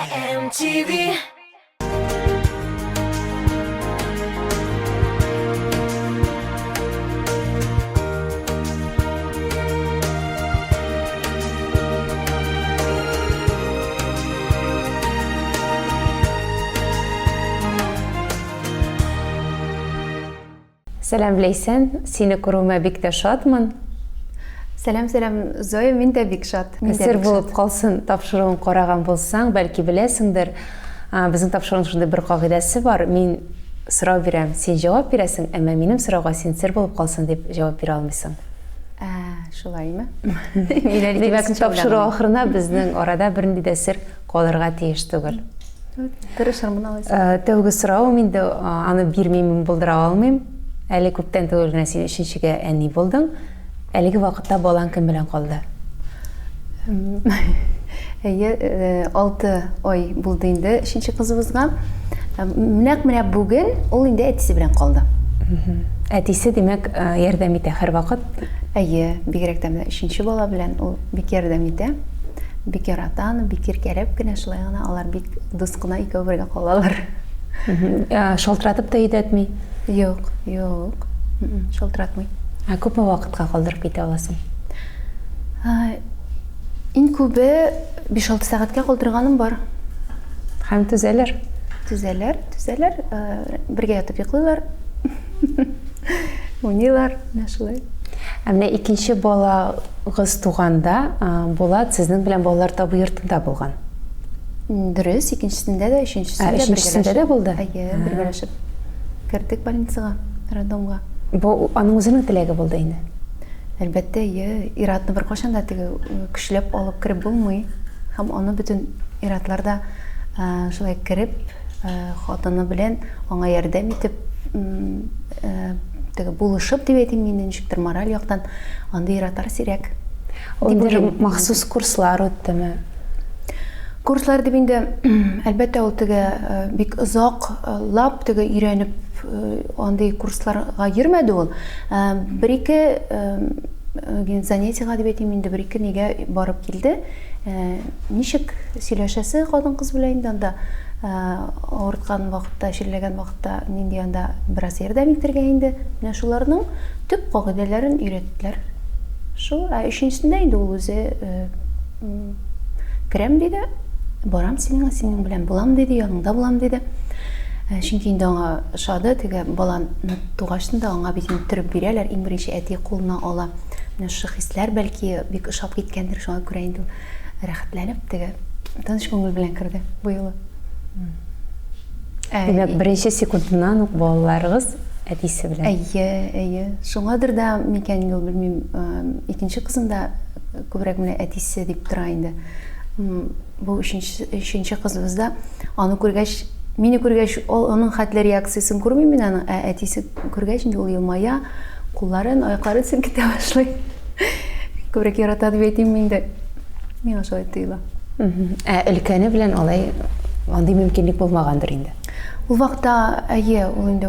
MTV. Сәлам Лейсен, сені көруіме бик тә шатмын. Сәлам, Зоя, мен дә бик шат. Сер булып қалсын тапшыруын қараған болсаң, бәлки білесіңдер, біздің тапшыруын шындай бір қағидасы бар. Мен сұрау берем, сен жауап бересің, әмі менің сұрауға сен сер болып қалсын деп жауап бере алмайсың. Шулай ма? Демек, тапшыру ақырына біздің орада бірінде де сер қаларға тиіш түгіл. Тырышырмын алайсың. Тәугі сұрау, мен де аны бермеймін, болдыра алмайм. Әлі көптен түгіл генә сен үшіншіге әни болдың. Әлігі вақытта балаң кім білен қалды? 6 ай болды енді үшінші қызыбызға. Менә бүген ол енді әтisi білен қалды. Әтisi демек ярдәм итә һәр вакыт. Бигрәк тә үшінші бала белән ул бик ярдәм итә. Бик яратан, бик иркәләп кенә шулай гына алар бик дус кына икәү бергә калалар. Шалтыратып та өйдәтми? Юк. Шалтыратмый. Күпме вакытка калдырып китә аласың? Иң күбе 5-6 сәгатькә калдырганым бар. Һәм түзәләр? Түзәләр. Бергә ятып йоклыйлар. Уйныйлар, шулай. Менә икенче балагыз туганда, Булат сезнең белән балалар табу йортында булган. Дөрес, икенчесендә дә, өченчесендә дә булды. Бергәләшеп кердек больницага, роддомга. Бу аның үзенең теләге булды инде. Әлбәттә, иратны бер кашан да көчләп алып кирип булмый. Һәм аны бөтен иратларда шулай кирип, хатыны белән аңа ярдәм итеп, булышып дип әйтим мин ничектер мораль яктан анда иратлар сирәк. Ул махсус курслар үттеме? Курслар дип инде әлбәттә ул бик озак лап өйрәнеп андый курсларга йөрмәде ул. Бер-ике занятиега дип әйтим инде бер-ике нигә барып килде. Ничек сөйләшәсе хатын-кыз белән инде анда авырткан вакытта, ширләгән вакытта нинди анда бераз ярдәм итәргә инде. Менә шуларның төп кагыйдәләрен өйрәттеләр. Шу, өченчесендә инде ул үзе керәм диде. Барам синең белән булам диде, яныңда булам диде. Чөнки инде аңа шады, баланы тугашында аңа бит төреп бирәләр, иң беренче әти кулына ала. Менә шу хисләр бәлки бик ошап киткәндер, шуңа күрә инде рәхәтләнеп тыныч күңел белән керде бу юлы. Демәк, беренче секундыннан ук балаларыгыз әтисе белән. Шуңадыр да микән юл белмим, икенче кызымда күбрәк менә әтисе дип тора инде. Бу üçенче кызыбызда аны күргәч, мине күргәч, аның хәтле реакциясын күрмим мин аның, әтисе күргәч инде ул елмая, кулларын, аякларын селкетә башлый. Күбрәк ярата дип әйтим инде. Миңа шулай тоела. Өлкәне белән алай андый мөмкинлек булмагандыр инде. Ул вакытта, ул инде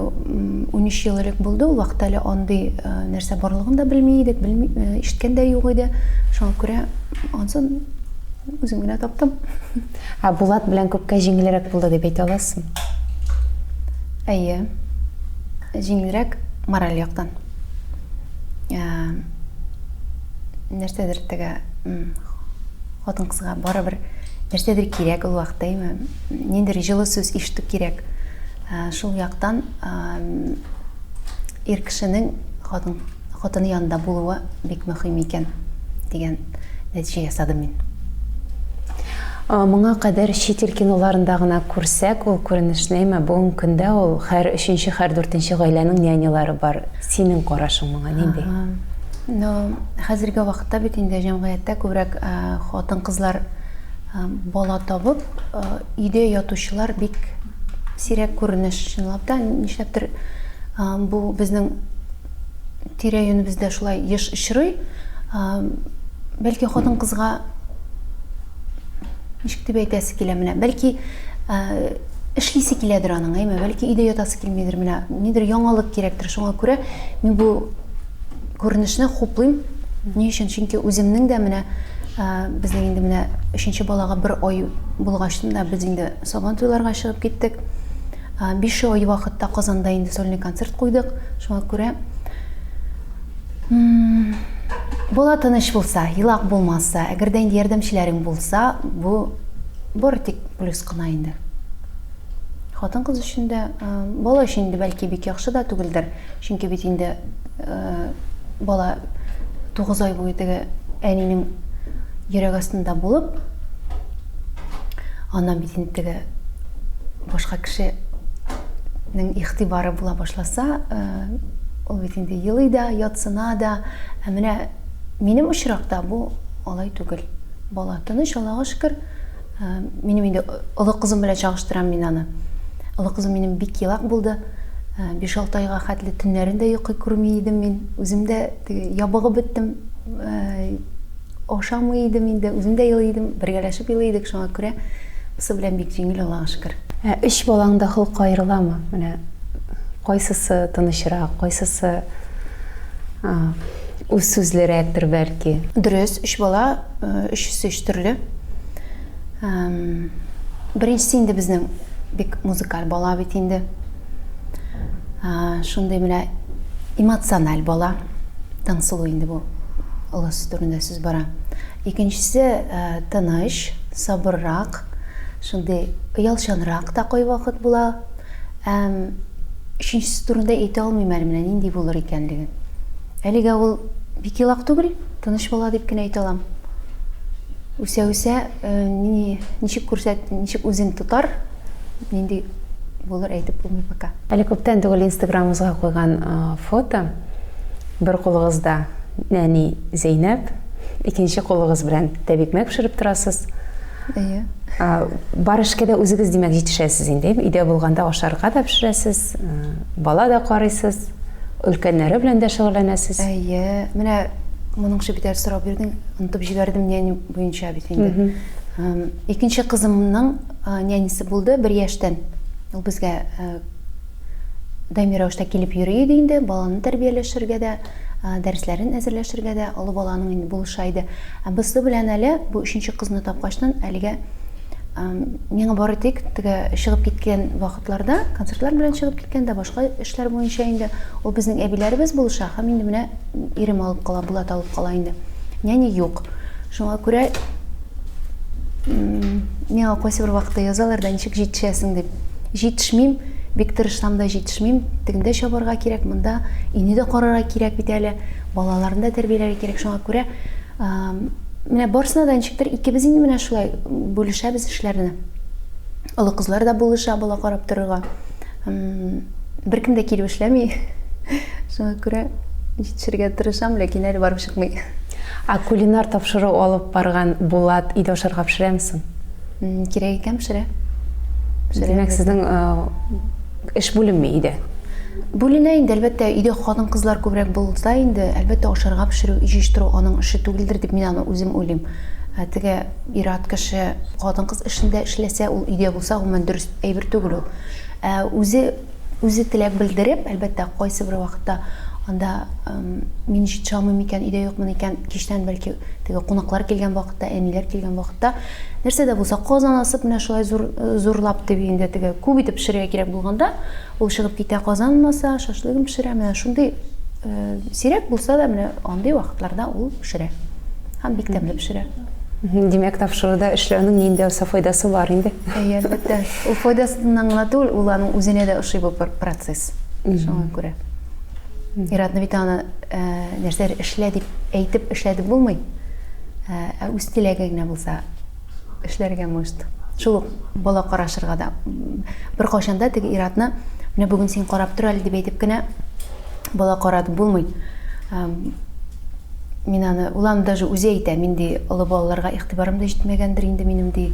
13 ел элек булды, ул вакытта әле андый нәрсә барлыгын да белми идек, ишеткән дә юк иде. Шуңа күрә ансын үзем генә таптым. Булат белән күпкә җиңелрәк булды дип әйтә аласың? Җиңелрәк мораль яктан. Нәрсәдер хатын-кызга барыбер нәрсәдер кирәк ул вакытта, ниндидер җылы сүз ишетү кирәк. Шул яктан ир кешенең хатыны янында булуы бик мөһим икән дигән нәтиҗә ясадым мин. Моңа кадәр чит ил киноларында гына күрсәк, ул күренешне бүгенге көндә ул һәр 3-нче, һәр 4-нче гаиләнең нянялары бар. Синең карашың моңа нинди? Хәзерге вакытта бит инде җәмгыятьтә күбрәк хатын-кызлар бала табып, өйдә ятучылар бик сирәк күренеш, чынлап та, нишләптер бу безнең тирә-юнебездә шулай еш очрый. Бәлки хатын-кызга ничек дип әйтәсе килә менә, бәлки эшлисе киләдер аның, бәлки өйдә ятасы килмидер, менә нидер яңалык кирәктер, шуңа күрә мин бу күренешне хуплыйм. Ни өчен? Чөнки үземнең дә менә Безнең инде менә 3нче балага 1 ай булгачында без инде сабан туйларга чыгып киттек. 5 ай вакытта Казанда инде сольный концерт куйдык. Шуңа күрә бала тыныч булса, елак булмаса, әгәр дә инде ярдәмчеләрең булса, бу бары тик плюс кына инде. Хатын-кыз өчен дә, бала өчен дә бәлки бик яхшы да түгелдер. Чөнки бит инде бала 9 ай буе теге әнинең йөрәк астында булып, аннан бит инде теге башка кешенең игътибары була башласа, ул бит инде елый да, ятсына да. Менә минем очракта бу алай түгел. Бала тыныч, Аллага шөкер. Минем инде олы кызым белән чагыштырам мин аны. Олы кызым минем бик елак булды. 5-6 айга хәтле төннәрендә йокы күрми идем мин. Үзем дә ябыгып беттем. Ашамый идем инде, үзем дә елый идем. Бергәләшеп елый идек, шуңа күрә бусы белән бик җиңел, Аллага шөкер. 3 балаңда холк аерыламы? Менә кайсысы тынычрак, кайсысы үз сүзлерәктер бәлки? Дөрес, 3 бала, өчесе 3 төрле. Беренчесе инде безнең бик музыкаль бала бит инде. Шундый менә эмоциональ бала. Таңсылу инде бу. Олысы турында сүз бара. Икенчесе тыныч, сабыррак, шундый оялчанрак та кай вакыт була. Өченчесе турында әйтә алмыйм әле менә нинди булыр икәнлеген. Әлегә ул бик елак түгел, тыныч бала дип кенә әйтә алам. Үсә-үсә ничек күрсәт, ничек үзен тотар, нинди булыр әйтеп булмый пока. Әле күптән түгел Инстаграмыбызга куйган фото. Бер кулыгызда нәни Зәйнәп, икенче кулыгыз белән тәбикмәк пешереп торасыз. Бар эшкә дә үзегез димәк җитешәсез инде. Өйдә булганда ашарга да пешерәсез, бала да карыйсыз, өлкәннәре белән дә шөгыльләнәсез. Менә моның шибитәр сорау бирдең, онытып җибәрдем нәни буенча бит инде. Икенче кызымның нәнисе булды 1 яшьтән. Ул безгә даими рәвештә килеп йөри иде инде, баланы тәрбияләшергә дә, дәресләрен әзерләшергә дә, олы баланың инде булыша иде. Без белән әле бу 3нче кызны тапкачтан әлегә миңа бары тик теге чыгып киткән вакытларда, концертлар белән чыгып киткәндә, башка эшләр буенча инде ул безнең әбиләребез булыша, һәм инде менә ирем алып кала, Булат алып кала инде. Нәни юк. Шуңа күрә миңа кайсы бер вакытта язалар да ничек җитешәсең дип. Җитешмим, бик тырышсам да җитешмим. Тегендә чабарга кирәк, монда ине дә карарга кирәк бит әле. Балаларны да тәрбияләргә кирәк. Шуңа күрә менә барсына да ничектер икебез инде менә шулай бүлешәбез эшләрне. Олы кызлар да булыша, бала карап торырга. Беркем дә килеп эшләми. Шуңа күрә җитешергә тырышам, ләкин әле барып чыкмый. Кулинар тапшыру алып барган Булат өйдә ашарга пешерәмсең? Кирәк икән пешерә. Демәк, сезнең эш бүлеме өйдә? Бүленә инде, әлбәттә, өйдә хатын-кызлар күбрәк булса инде, әлбәттә ашарга пешерү, җыештыру аның эше түгелдер дип мин аны үзем уйлыйм. Теге ир-ат кеше хатын-кыз эшендә эшләсә, ул өйдә булса, гомумән дөрес әйбер түгел ул. Үзе теләк белдереп, әлбәттә, кайсы бер вакытта анда мин җитешәмим икән, өйдә юкмын икән, кичтән бәлки теге кунаклар килгән вакытта, әниләр килгән вакытта, нәрсә дә булса казан асып, менә шулай зурлап дип инде теге күп итеп пешерергә кирәк булганда, ул чыгып китә казанмаса, шашлыгын пешерә, менә шундый сирәк булса да, менә андый вакытларда ул пешерә. Һәм бик тәмле пешерә. Димәк, тапшыруда эшләүнең нинди файдасы бар инде? Әлбәттә, ул файдасыннан гына түгел, ул аның үзенә дә ошый бу процесс. Шуңа күрә. Ир-атны бит аны нәрсә эшлә дип әйтеп эшләде булмый. Үз теләге генә булса эшләргә мөшт. Шул бала карашырга да. Бер кайчанда теге ир-атны менә бүген син карап тор әле дип әйтеп кенә бала каратып булмый. Мин аны улам даже үзе әйтә, мин ди олы балаларга игътибарым да җитмәгәндер инде минем ди.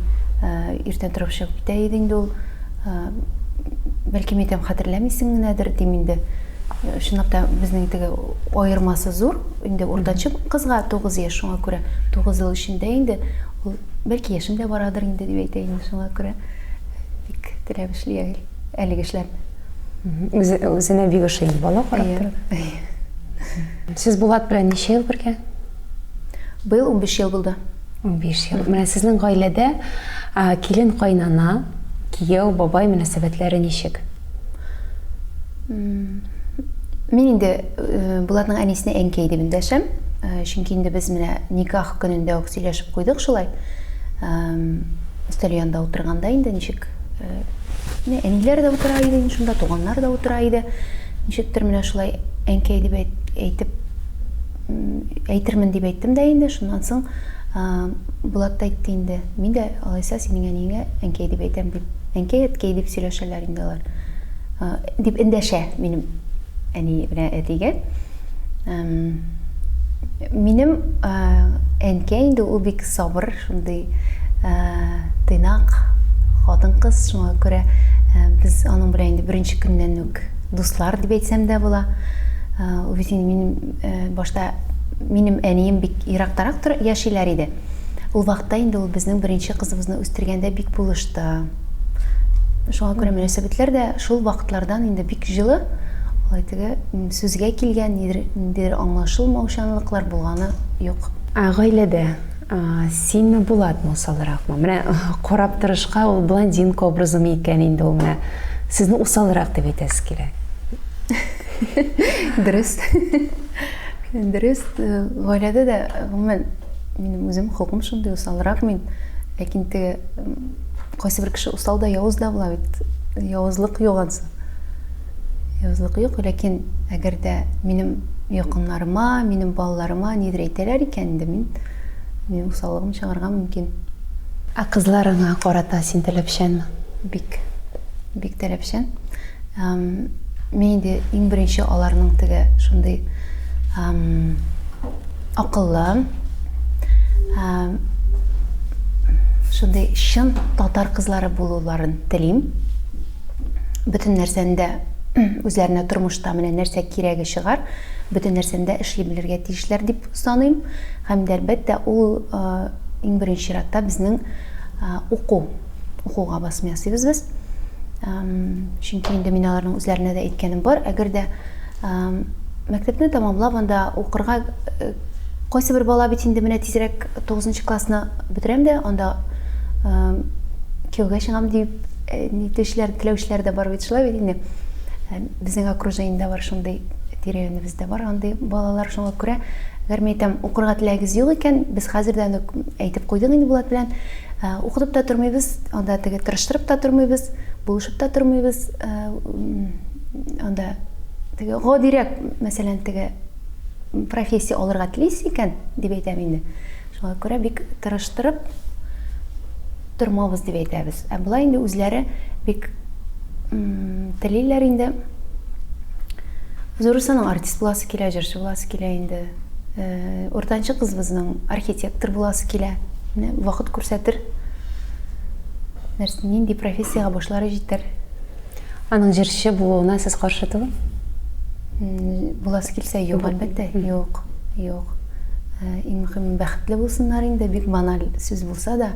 Иртән торып чыгып китә иде инде ул. Бәлки мин хәтерләмисең генәдер дим инде. Шунлап та безнең теге аермасы зур. Инде уртанчы кызга 9 яшь, шуңа күрә 9 ел эчендә инде ул бәлки яшем дә барадыр инде дип әйтә инде, шуңа күрә бик теләп эшли әлеге эшләр. Үзенә бик ошый бала карап торып. Сез Булат белән ничә ел бергә? Быел 15 ел булды. 15 ел. Менә сезнең гаиләдә килен кайнана, кияү, бабай мөнәсәбәтләре ничек? Мен инде булатның әнисенә әнкәй дип эндәшәм. Чөнки инде без менә никах көнендә үк сөйләшеп куйдык шулай. Өстәл янында утырганда инде ничек әниләр дә утыра иде, шунда туганнар да утыра иде. Ничектер менә шулай әнкәй дип әйтермен дип әйттем дә инде. Шуннан соң Булат та әйтте инде. Мин дә алайса синең әниеңә әнкәй дип әйтәм дип. Әнкәй әткәй дип сөйләшәләр инде алар. Дип эндәшә минем әни белән әтигә. Минем әнкәй инде ул бик сабыр, шундый тыйнак хатын-кыз, шуңа күрә без аның белән инде беренче көннән үк дуслар дип әйтсәм дә була. Ул бит минем башта минем әнием бик ерактарак яшиләр иде. Ул вакытта инде ул безнең беренче кызыбызны үстергәндә бик булышты. Шуңа күрә мөнәсәбәтләр дә шул вакытлардан инде бик җылы. Алай теге сүзгә килгән ниндидер аңлашылмаучанлыклар булганы юк. Гаиләдә синме Булатмы усалракмы? Менә карап торышка ул блондинка образымы икән инде ул менә сезне усалрак дип әйтәсез килә. Дөрес. Дөрес. Гаиләдә дә гомумән минем үзем хукым шундый усалрак мин. Ләкин теге кайсы бер кеше усал да явыз да була бит. Явызлык юк ансы. Явызлык юк, ләкин әгәр дә минем якыннарыма, минем балаларыма нидер әйтәләр икән инде мин усаллыгым чыгарга мөмкин. Кызларыңа карата син таләпчәнме? Бик таләпчән. Мен инде иң беренче аларның теге шундый акыллы, шундый чын татар кызлары булуларын телим. Бөтен нәрсәндә үзләренә тормышта менә нәрсә кирәге чыгар, бөтен нәрсәндә эшли белергә тиешләр дип саныйм. Һәм әлбәттә ул иң беренче чиратта безнең укуга басым ясыйбыз без. Чөнки инде мин аларның үзләренә дә әйткәнем бар. Әгәр дә мәктәпне тәмамлап анда укырга кайсы бер бала бит инде менә тизрәк 9нчы классны бетерәм дә, анда кияүгә чыгам дип нитешләр, теләүчләр дә бар бит, шулай бит инде. Безнең окружениедә бар шундый, тирәгебездә бар андый балалар, шуңа күрә әгәр мен әйтәм укырга теләгегез юк икән, без хәзердән үк әйтеп куйдык инде Булат белән, укытып та тормыйбыз, анда теге тырыштырып та тормыйбыз, булышып та тормыйбыз, анда теге гадирәк, мәсәлән, теге профессия алырга телисез икән дип әйтәм инде. Шуңа күрә бик тырыштырып тормабыз дип әйтәбез. Болай инде үзләре бик телиләр инде. Зурысының артист буласы килә, җырчы буласы килә инде. Уртанчы кызыбызның архитектор буласы килә. Вакыт күрсәтер. Нәрсә нинди профессияга башлары җитәр. Аның җырчы булуына сез каршы түгел? Буласы килсә юк, әлбәттә, юк. Иң мөһим бәхетле булсыннар инде, бик баналь сүз булса да,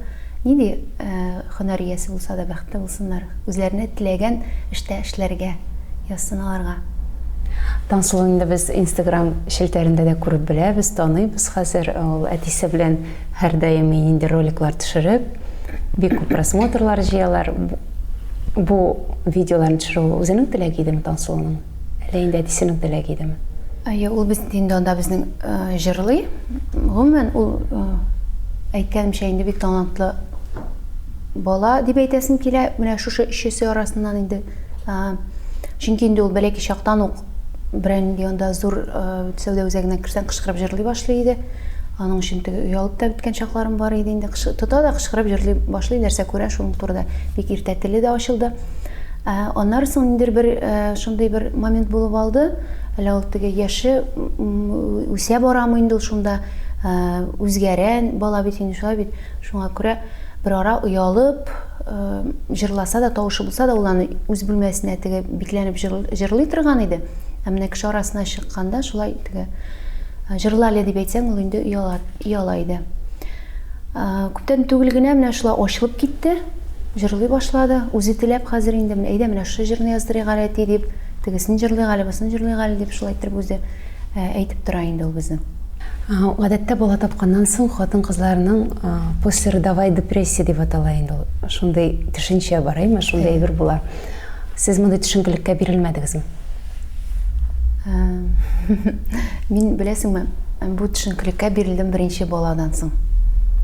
нинди һөнәр иясе булса да бәхетле булсыннар. Үзләренә теләгән эштә эшләргә язсыналарга. Тансылу инде без Instagram шелтәрендә дә күреп беләбез, таныйбыз хәзер. Ул әтисе белән һәр даим нинди роликлар төшереп, бик күп просмотрлар җыялар. Бу видеоларны төшерү үзенең теләге идеме Тансылуның? Әллә инде әтисенең теләге идеме? Ул безнең анда безнең җырлый. Гомумән ул әйткәнемчә инде бик талантлы бала дип әйтәсем килә. Менә шушы өчесе арасыннан инде. Чөнки инде ул бәләки чактан ук бренди анда зур сәүдә үзәгенә керсәң кычкырып җырлый башлый иде. Аның өчен теге уялып та биткән чакларым бар иде инде. Тота да кычкырып җырлый башлый, нәрсә күрә шуның турында бик иртә теле дә ачылды. Аннан соң инде бер шундый бер момент булып алды. Әле ул теге яше үсә барамы инде ул шунда үзгәрән бала бит инде шулай бит. Шуңа күрә бер ара уялып җырласа да, тавышы булса да, ул аны үз бүлмәсенә теге бикләнеп җырлый торган иде. Менә кеше арасына чыкканда шулай теге җырлале дип әйтсәң, ул инде уяла иде. Күптән түгел генә менә шулай ачылып китте, җырлый башлады. Үзе теләп хәзер инде менә әйдә менә шу җырны яздырыйк әле әти дип, тегесен җырлыйк әле, бусын җырлыйк әле дип шулай итеп үзе әйтеп тора инде ул безнең. Гадәттә бала тапканнан соң хатын-кызларның послеродовая депрессия дип атала инде ул. Шундай төшенчә бар, шундай бер була. Сез мондай төшенкелеккә бирелмәдегезме? Мин беләсеңме, бу төшенкелеккә бирелдем беренче баладан соң.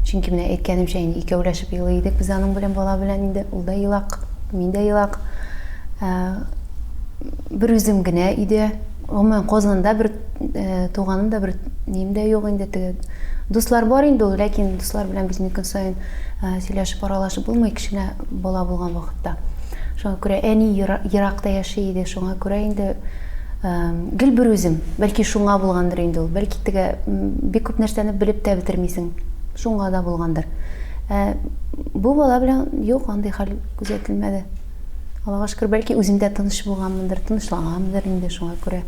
Чөнки менә әйткәнемчә, икәүләшеп елый идек без аның белән, бала белән инде. Ул да елак, мин дә елак. Бер үзем генә иде. Гомумән Казанда бер туганым да, бер ним дә юк инде. Теге дуслар бар инде, ләкин дуслар белән без көн сайын сөйләшеп аралашып булмый, киченә бала булган вакытта. Шуңа күрә әни еракта яши иде, шуңа күрә инде гел бер үзем, бәлки шуңа булгандыр инде ул. Бәлки теге бик күп нәрсәне белеп тә бетермисең. Шуңа да булгандыр. Бу бала белән юк, андый хәл күзәтелмәде. Аллага шөкер, бәлки үземдә тыныч булганмындыр, тынычлангандыр инде, шуңа күрә.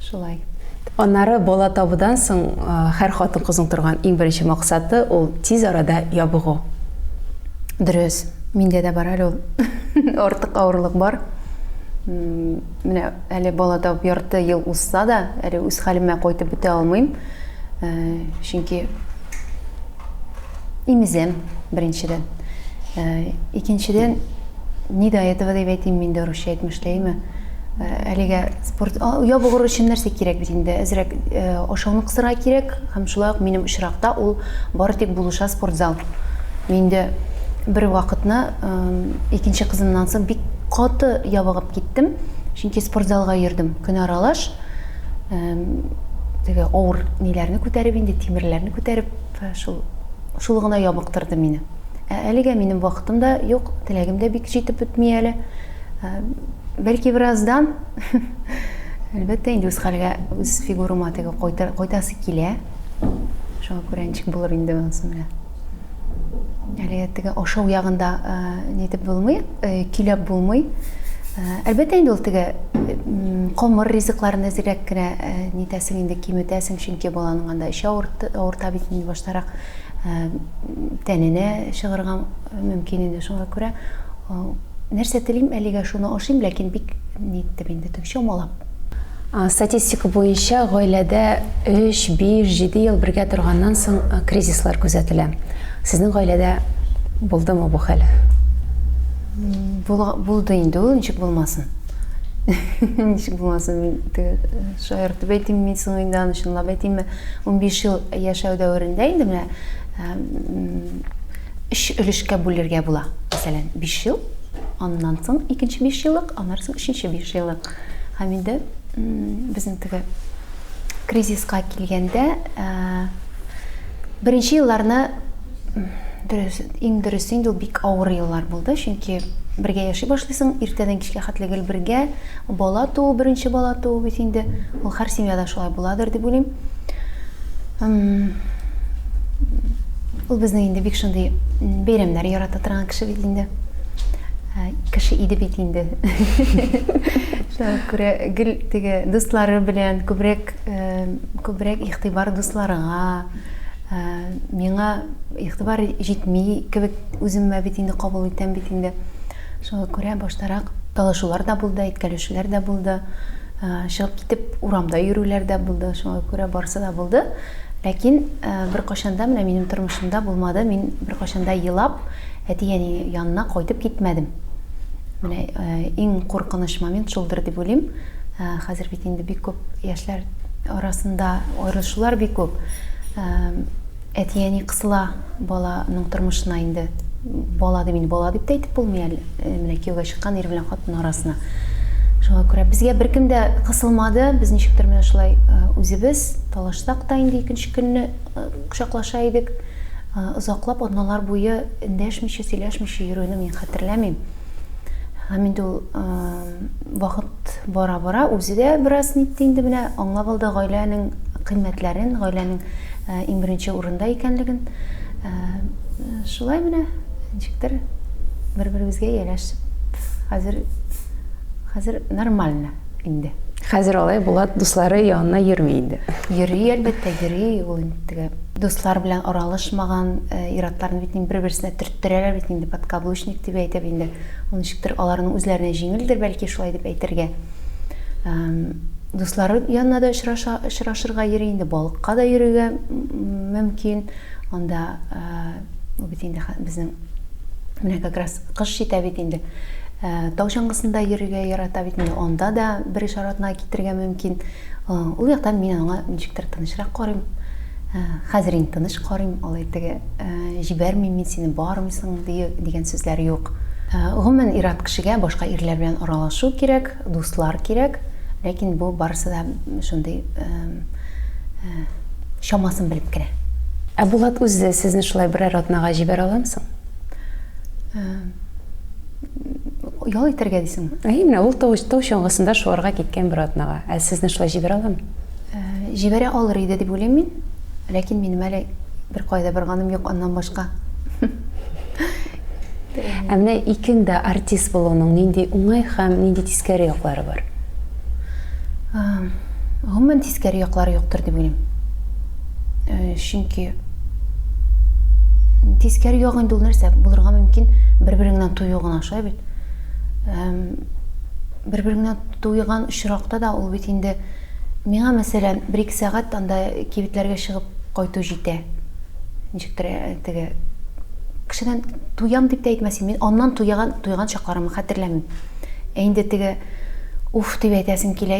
Шулай. Аннары бала табудан соң һәр хатын-кызның торган иң беренче максаты ул тиз арада ябыгу. Дөрес. Миндә дә бар әле ул. Артык авырлык бар. Менә әле бала табып ярты ел узса да, әле үз хәлемә кайтып бетә алмыйм. Чөнки имезем беренчедән. Икенчедән ни да әйтеп әйтим, мин дә русча әйтмешләйме. Әлегә спорт ябыгыр өчен нәрсә кирәк бит инде? Әзрәк ашауны кысырга кирәк, һәм шулай ук минем очракта ул бары тик булыша спортзал. Миндә бер вакытны икенче кызымнан соң бик каты ябыгып киттем, чөнки спортзалга йөрдем көн аралаш. Теге авыр ниләрне күтәреп инде, тимерләрне күтәреп, шул гына ябыктырды мине. Әлегә минем вакытымда юк, теләгем дә бик җитеп бетми әле. Бәлки бераздан әлбәттә инде үз хәлгә, үз фигурыма теге кайтасы килә. Шуңа күрә ничек булыр инде монысы. Әлегә теге ашау ягында нитеп булмый, киләп булмый. Әлбәттә инде ул теге камыр ризыкларын әзрәк кенә нитәсең инде, киметәсең, чөнки баланың анда эше авырта бит инде баштарак. Тәненә чыгарга мөмкин инде, шуңа күрә нәрсә телим, әлегә шуны ашыйм, ләкин бик ниттем инде, теге чамалап. Статистика буенча гаиләдә 3, 5, 7 ел бергә торганнан соң кризислар күзәтелә. Сезнең гаиләдә булдымы бу хәл? Булды инде ул, ничек булмасын. Ничек булмасын, шаяртып әйтим, мин соң инде аны чынлап әйтимме, 15 ел яшәү дәверендә инде менә 3 өлешкә бүлергә була. Мәсәлән, 5 ел, аннан соң икенче 5 еллык, аннан соң өченче 5 еллык. Һәм инде безнең теге кризиска килгәндә беренче елларны иң дөрес инде бик авыр еллар булды, чөнки бергә яши башлыйсың, иртәдән кичкә хәтле гел бергә, бала туу, беренче бала туу бит инде. Ул һәр семьяда шулай буладыр дип уйлыйм. Ул безнең инде бик шундый бәйрәмнәр ярата торган кеше бит инде. Кеше иде бит инде. Шуңа күрә гел теге дуслары белән күбрәк игътибар дусларыга, миңа игътибар җитми кебек үземә бит инде кабул итәм бит инде. Шуңа күрә баштарак талашулар да булды, әйткәлешүләр дә булды, чыгып китеп урамда йөрүләр дә булды, шуңа күрә барсы да булды. Ләкин бер кашанда менә минем тормышымда булмады, мин бер кашанда елап әти-әни янына кайтып китмәдем. Менә иң куркыныч момент шулдыр дип уйлыйм. Хәзер бит инде бик күп яшьләр арасында аерылышулар бик күп. Әти-әни кысыла баланың тормышына инде. Бала дип тә әйтеп булмый әле. Менә кияүгә чыккан ир белән хатын арасына. Шуңа күрә безгә беркем дә кысылмады. Без ничектер менә шулай үзебез талашсак та инде икенче көнне кочаклаша идек. Озаклап атналар буе эндәшмичә, сөйләшмичә йөрүне мин хәтерләмим. Һәм инде ул вакыт бара-бара үзе дә бераз нитте инде, менә аңлап алды гаиләнең кыйммәтләрен, гаиләнең иң беренче урында икәнлеген. Шулай менә ничектер бер-беребезгә ялашып, хәзер нормально инде. Хәзер алай Булат дуслары янына йөрми инде. Йөри, әлбәттә йөри, ул инде дуслар белән аралашмаган иратларны бит бер-берсенә төрттерәләр бит инде, подкаблучник дип әйтеп инде. Ул ничектер аларның үзләренә җиңелдер, бәлки шулай дип әйтергә. дуслары янына да очрашырга йөри инде, балыкка да йөрергә мөмкин. Анда бит инде безнең менә как раз кыш җитә бит инде. Тау чаңгысында йөрергә ярата бит инде. Анда да бер ишаратына китергә мөмкин. Ул яктан мин аңа ничектер тынычрак карыйм. Хәзер инде тыныч карыйм, алай теге җибәрмим мин сине, бармыйсың дигән сүзләр юк. Гомумән ир-ат кешегә башка ирләр белән аралашу кирәк, дуслар кирәк, ләкин бу барысы да шундый шамасын белеп кенә. Булат үзе сезне шулай берәр атнага җибәрә аламсың? Ял итәргә дисең? Менә ул тау чаңгысында шуарга киткән бер атнага. Сезне шулай җибәрә аламы? Җибәрә алыр иде дип уйлыйм мин, ләкин минем әле бер кайда барганым юк аннан башка. Менә икеңдә артист булуның нинди уңай һәм нинди тискәре яклары бар? Гомумән тискәре яклары юктыр дип уйлыйм. Чөнки тискәре ягы инде ул нәрсә булырга мөмкин, бер-береңнән туйу гына шулай бит. Бер-береңнән туйган очракта да ул бит инде миңа мәсәлән 1-2 сәгать анда кибетләргә чыгып кайту җитә. Ничектер теге кешедән туям дип тә әйтмәсем, мин аннан туйган чакларымны хәтерләмим. Инде теге уф дип әйтәсем килә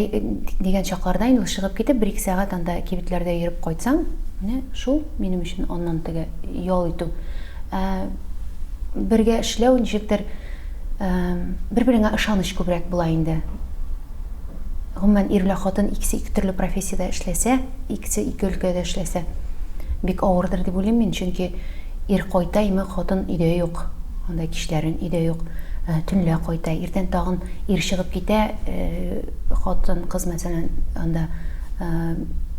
дигән чакларда инде чыгып китеп 1-2 сәгать анда кибетләрдә йөреп кайтсаң, менә шул минем өчен аннан теге ял итү. Бергә эшләү ничектер бер-береңә ышаныч күбрәк була инде. Гомумән ир белән хатын икесе ике төрле профессиядә эшләсә, икесе ике өлкәдә эшләсә, бик авырдыр дип уйлыйм мин, чөнки ир кайта, име хатын өйдә юк. Анда кичләрен өйдә юк. Төнлә кайта, иртән тагын ир чыгып китә, хатын кыз мәсәлән анда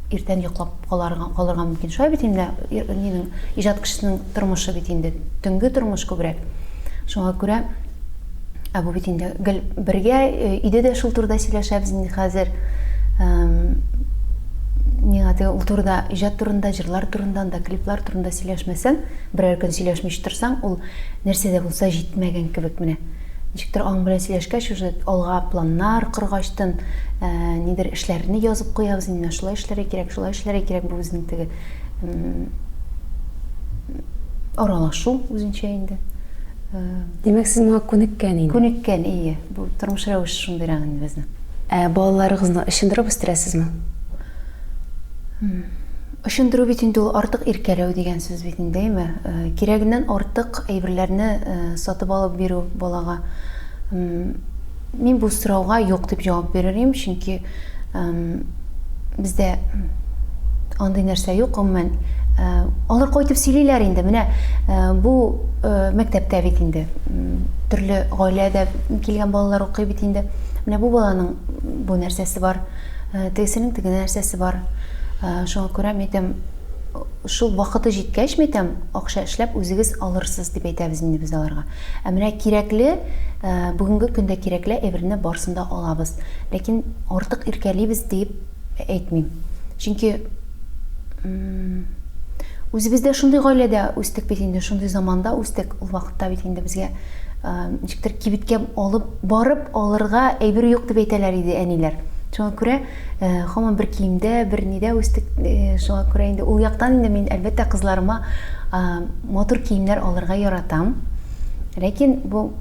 иртән йоклап калырга мөмкин. Шулай бит инде минең иҗат кешесенең тормышы бит инде төнге тормыш күбрәк. Шуңа күрә бу бит инде бергә өйдә дә шул турыда сөйләшәбез инде хәзер. Миңа теге ул турыда иҗат турында, җырлар турында, да клиплар турында сөйләшмәсәң, берәр көн сөйләшмиш торсаң, ул нәрсәдә булса җитмәгән кебек менә. Ничектер аң белән сөйләшкәч, уже алга планнар коргачтын, нидер эшләрне язып куябыз инде, шулай эшләргә кирәк, шулай эшләргә кирәк, бу безнең теге аралашу үзенчә инде. Димәк, сез моңа күнеккән инде. Күнеккән, ие. Бу тормыш рәвеше шундыйрак инде безнең. Балаларыгызны ышандырып үстерәсезме? Ышандыру бит инде ул артык иркәләү дигән сүз бит инде, әйме? Кирәгеннән артык әйберләрне сатып алып бирү балага. Мин бу сорауга юк дип җавап бирерим, чөнки бездә андый нәрсә юк, гомумән. Алар кайтып сөйлиләр инде, менә бу мәктәптә бит инде. Төрле гаиләдә килгән балалар укый бит инде. Менә бу баланың бу нәрсәсе бар, тегесенең теге нәрсәсе бар. Шуңа күрә мәйтәм, шул вакыты җиткәч мәйтәм, акча эшләп үзегез алырсыз дип әйтәбез инде без аларга. Менә кирәкле, бүгенге көндә кирәкле әйберне барсында алабыз. Ләкин артык иркәлибез дип әйтмим. Чөнки үзебездә шундый гаиләдә үстек бит инде, шундый заманда үстек, ул вакытта бит инде безгә ничектер кибеткә алып барып алырга әйбер юк дип әйтәләр иде әниләр. Шуңа күрә һаман бер киемдә, бер нидә үстек. Шуңа күрә инде ул яктан инде мин әлбәттә кызларыма матур киемнәр алырга яратам. Ләкин бу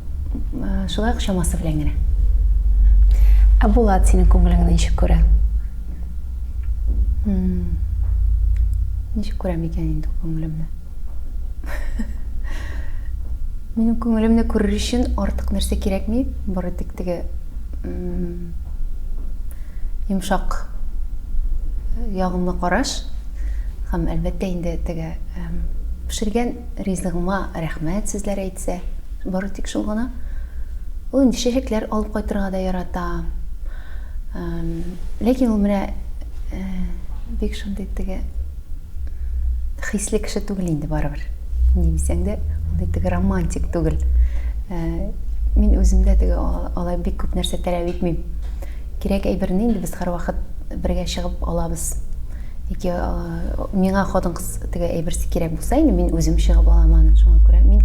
шулай акчамасы белән генә. Булат синең күңелеңне ничек күрә? Ничек күрәм икән инде күңелемне? Минем күңелемне күрер өчен артык нәрсә кирәкми, бары тик теге йомшак, ягымлы караш һәм әлбәттә инде теге пешергән ризыгыма рәхмәт сүзләре әйтсә, бары тик шул гына. Ул инде чәчәкләр алып кайтырга да ярата. Ләкин ул менә бик шундый теге хисле кеше түгел инде барыбер. Ни дисәң дә, ул теге романтик түгел. Мин үземдә теге алай бик күп нәрсә таләп итмим. Кирәк әйберне инде без һәрвакыт бергә чыгып алабыз. Яки миңа хатын-кыз теге әйберсе кирәк булса, инде мин үзем чыгып алам аны. Шуңа күрә мин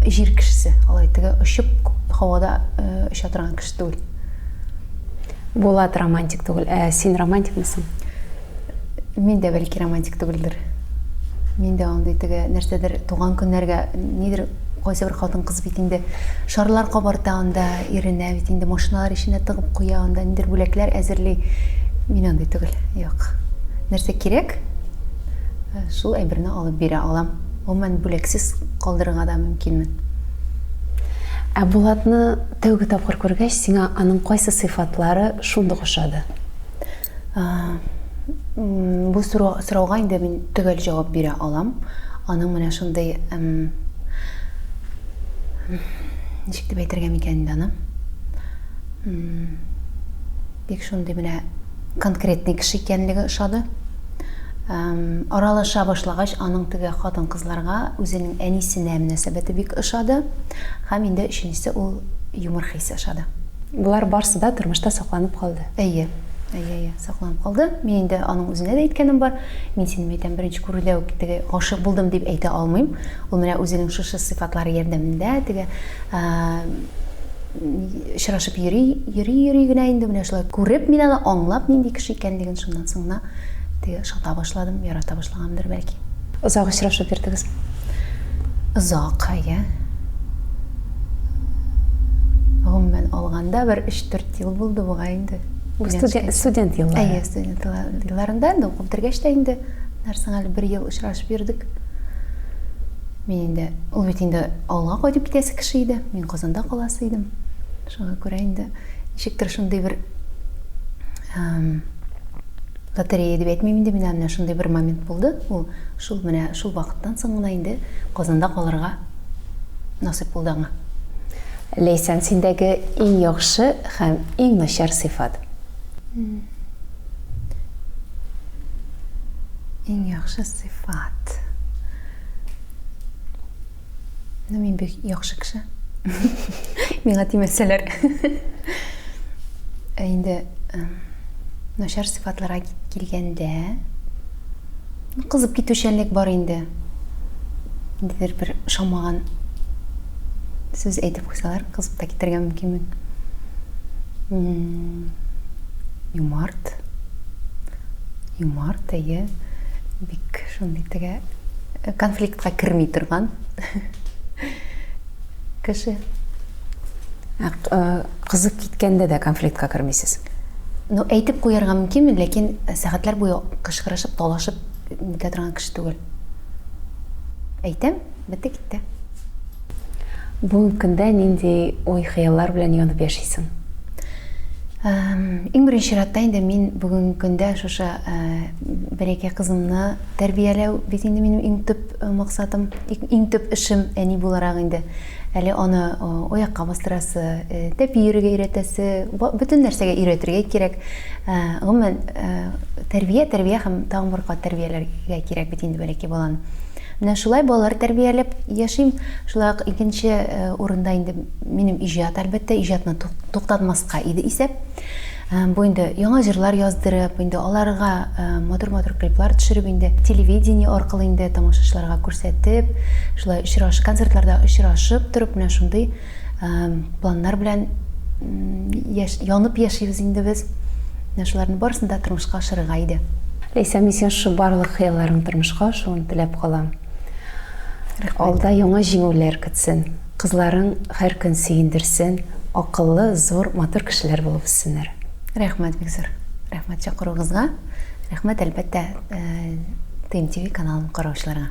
җир кешесе, алай теге очып һавада оча торган кеше түгел. Булат романтик түгел. Син романтик мисың? Мин дә бәлки романтик түгелдер. Мин дә андый теге нәрсәдер туган көннәргә нидер кайсы бер хатын кыз бит инде шарлар кабарта анда иренә бит инде машиналар ишенә тыгып куя анда нидер бүләкләр әзерли. Мин андый түгел. Юк. Нәрсә кирәк? Шул әйберне алып бирә алам. Оман бүләксез калдырырга да мөмкинмен. Булатны тәүге тапкыр күргәч, сиңа аның кайсы сыйфатлары шундый ошады? Бу сорауга инде мин төгәл җавап бирә алам. Аның менә шундый ничек дип әйтергә микән инде аны? Бик шундый менә конкретный кеше икәнлеге ошады. Аралаша башлагач, аның теге хатын-кызларга үзенең әнисенә мөнәсәбәте бик ошады. Һәм инде өченчесе ул юмор хисе ошады. Булар барсы да тормышта сакланып калды. Әйе, сакланып калды. Мен инде аның үзенә дә әйткәнем бар. Мин сине әйтәм, беренче күрүдә үк теге гашык булдым дип әйтә алмыйм. Ул менә үзенең шушы сыйфатлары ярдәмендә теге шырашып йөри генә инде менә шулай күреп, мин аны аңлап нинди кеше икәнлеген шуннан соң гына теге шата башладым, ярата башлагандыр бәлки. Озак очрашып йөрдегез? Озак, әйе. Гомумән алганда бер 3-4 ел булды буга инде. Студент еллары. Әйе, студент елларында да укып бетергәч тә инде нәрсәң әле 1 ел очрашып йөрдек. Мин инде ул бит инде алга кайтып китәсе кеше иде. Мин Казанда каласы идем. Шуңа күрә инде ничектер шундый бер лотерея дип әйтмим инде, менә шундый бер момент булды. Ул шул менә шул вакыттан соң гына инде Казанда калырга насыйп булды аңа. Ләйсән, синдәге иң яхшы һәм иң начар сыйфат? Иң яхшы сыйфат. Мин бик яхшы кеше. Миңа тимәсәләр. Инде начар сыйфатларга килгәндә кызып китүчәнлек бар инде. Нидер бер шамаган сүз әйтеп куйсалар, кызып та китергә мөмкинмен. Юмарт, әйе, бик шундый теге конфликтка кирми торган кеше. Кызып киткәндә дә конфликтка кирмисез? Ну, әйтеп куярга мөмкинмен, ләкин сәгатьләр буе кышкырышып, талашып китә торган кеше түгел. Әйтәм, бетте китте. Бүгенге көндә нинди ой-хыяллар белән янып яшисең? Иң беренче чиратта инде мин бүгенге көндә шушы бәләкәй кызымны тәрбияләү бит инде минем иң төп максатым, иң төп эшем әни буларак инде. Әле аны аякка бастырасы, тәпи йөрергә өйрәтәсе, бөтен нәрсәгә өйрәтергә кирәк. Гомумән тәрбия һәм тагын бер кат тәрбияләргә кирәк бит инде бәләкәй баланы. Менә шулай балалар тәрбияләп яшим. Шулай икенче урында инде минем иҗат, әлбәттә, иҗатны туктатмаска иде исәп. Бу инде яңа җырлар яздырып, инде аларга матур-матур клиплар төшереп, инде телевидение аркылы инде тамашачыларга күрсәтеп, шулай концертларда очрашып торып, менә шундый планнар белән янып яшибез инде без. Менә шуларның барысын да тормышка ашырырга иде. Ләйсән, мин шу барлык хыялларың тормышка ашуын теләп калам. Алда яңа җиңүләр көтсен, кызларың һәр көн сөендерсен, акыллы, зур, матур кешеләр булып үссеннәр. Рәхмәт, бик зур. Рәхмәт чакыруыгызга. Рәхмәт, әлбәттә, ТМТV каналын караучыларга.